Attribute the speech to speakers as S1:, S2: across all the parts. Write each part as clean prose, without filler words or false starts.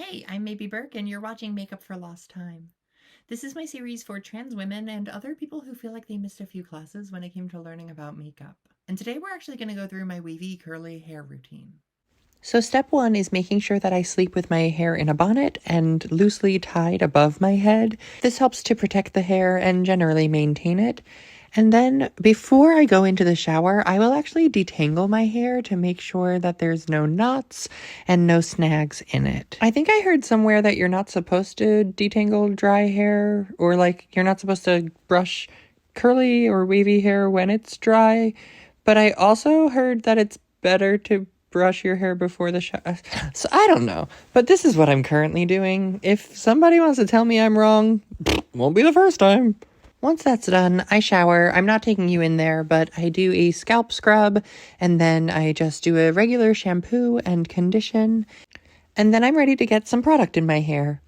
S1: Hey, I'm Maybe Burke, and you're watching Makeup for Lost Time. This is my series for trans women and other people who feel like they missed a few classes when it came to learning about makeup. And today we're actually going to go through my wavy, curly hair routine. So step one is making sure that I sleep with my hair in a bonnet and loosely tied above my head. This helps to protect the hair and generally maintain it. And then before I go into the shower, I will actually detangle my hair to make sure that there's no knots and no snags in it. I think I heard somewhere that you're not supposed to detangle dry hair, or like you're not supposed to brush curly or wavy hair when it's dry. But I also heard that it's better to brush your hair before the shower. So I don't know, but this is what I'm currently doing. If somebody wants to tell me I'm wrong, won't be the first time. Once that's done, I shower. I'm not taking you in there, but I do a scalp scrub, and then I just do a regular shampoo and condition, and then I'm ready to get some product in my hair.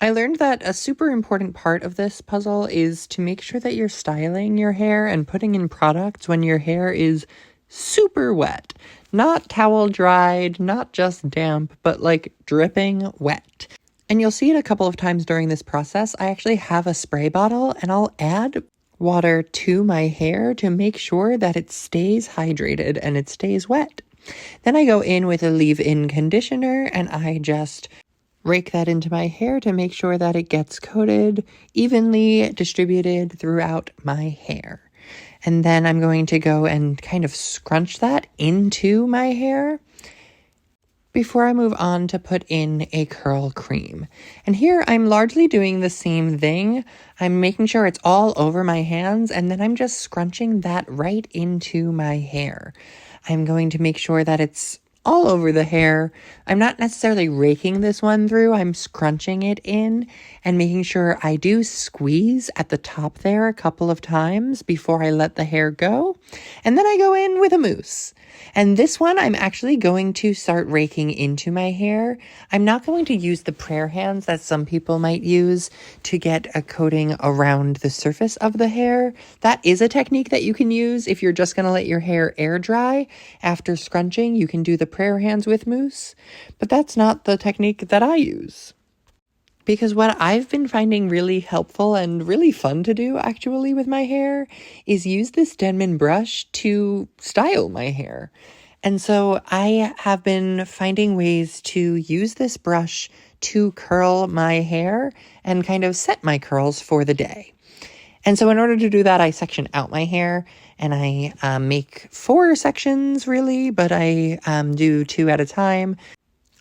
S1: I learned that a super important part of this puzzle is to make sure that you're styling your hair and putting in products when your hair is super wet. Not towel dried, not just damp, but like dripping wet. And you'll see it a couple of times during this process. I actually have a spray bottle and I'll add water to my hair to make sure that it stays hydrated and it stays wet. Then I go in with a leave-in conditioner and I just rake that into my hair to make sure that it gets coated, evenly distributed throughout my hair. And then I'm going to go and kind of scrunch that into my hair before I move on to put in a curl cream. And here I'm largely doing the same thing. I'm making sure it's all over my hands, and then I'm just scrunching that right into my hair. I'm going to make sure that it's all over the hair. I'm not necessarily raking this one through. I'm scrunching it in and making sure I do squeeze at the top there a couple of times before I let the hair go. And then I go in with a mousse. And this one, I'm actually going to start raking into my hair. I'm not going to use the prayer hands that some people might use to get a coating around the surface of the hair. That is a technique that you can use if you're just going to let your hair air dry. After scrunching, you can do the prayer hands with mousse, but that's not the technique that I use. Because what I've been finding really helpful and really fun to do actually with my hair is use this Denman brush to style my hair. And so I have been finding ways to use this brush to curl my hair and kind of set my curls for the day. And so in order to do that, I section out my hair and I make 4 sections really, but I do 2 at a time.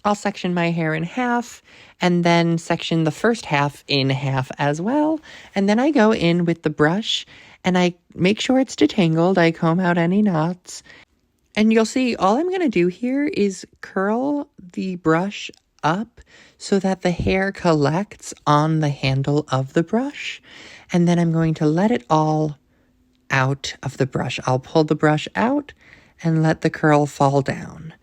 S1: I'll section my hair in half and then section the first half in half as well. And then I go in with the brush and I make sure it's detangled. I comb out any knots. And you'll see all I'm going to do here is curl the brush up so that the hair collects on the handle of the brush. And then I'm going to let it all out of the brush. I'll pull the brush out and let the curl fall down.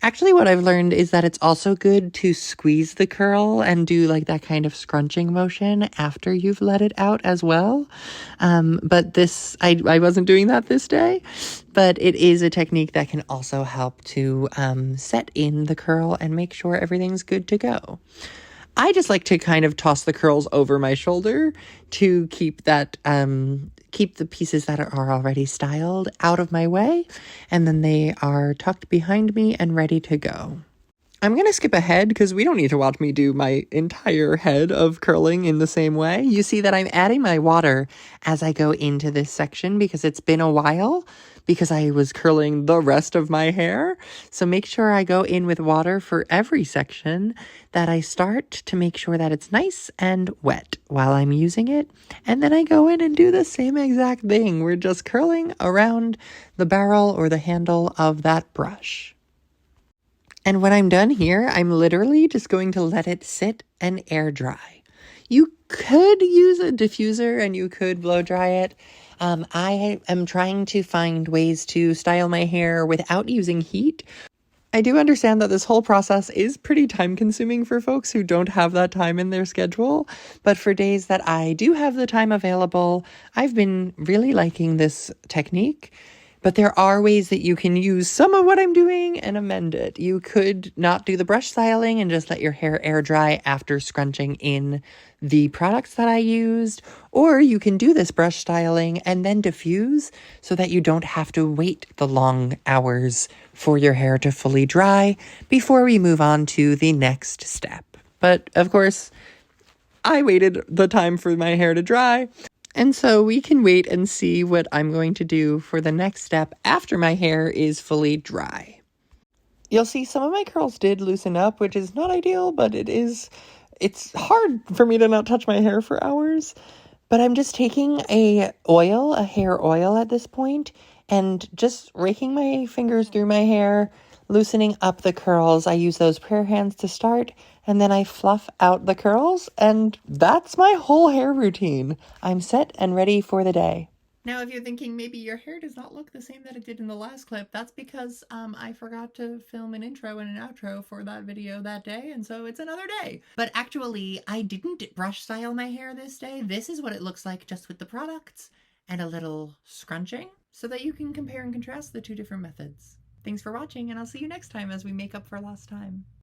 S1: Actually, what I've learned is that it's also good to squeeze the curl and do like that kind of scrunching motion after you've let it out as well. But this, I wasn't doing that this day, but it is a technique that can also help to set in the curl and make sure everything's good to go. I just like to kind of toss the curls over my shoulder to keep that, keep the pieces that are already styled out of my way, and then they are tucked behind me and ready to go. I'm going to skip ahead because we don't need to watch me do my entire head of curling in the same way. You see that I'm adding my water as I go into this section because it's been a while because I was curling the rest of my hair. So make sure I go in with water for every section that I start to make sure that it's nice and wet while I'm using it. And then I go in and do the same exact thing. We're just curling around the barrel or the handle of that brush. And when I'm done here, I'm literally just going to let it sit and air dry. You could use a diffuser and you could blow dry it. I am trying to find ways to style my hair without using heat. I do understand that this whole process is pretty time consuming for folks who don't have that time in their schedule, but for days that I do have the time available, I've been really liking this technique But there are ways that you can use some of what I'm doing and amend it. You could not do the brush styling and just let your hair air dry after scrunching in the products that I used. Or you can do this brush styling and then diffuse so that you don't have to wait the long hours for your hair to fully dry before we move on to the next step. But of course, I waited the time for my hair to dry. And so we can wait and see what I'm going to do for the next step after my hair is fully dry. You'll see some of my curls did loosen up, which is not ideal, but it's hard for me to not touch my hair for hours. But I'm just taking a hair oil at this point, and just raking my fingers through my hair, loosening up the curls. I use those prayer hands to start, and then I fluff out the curls, and that's my whole hair routine. I'm set and ready for the day. Now, if you're thinking maybe your hair does not look the same that it did in the last clip, that's because I forgot to film an intro and an outro for that video that day, and so it's another day. But actually, I didn't brush style my hair this day. This is what it looks like just with the products and a little scrunching, so that you can compare and contrast the two different methods. Thanks for watching, and I'll see you next time as we make up for lost time.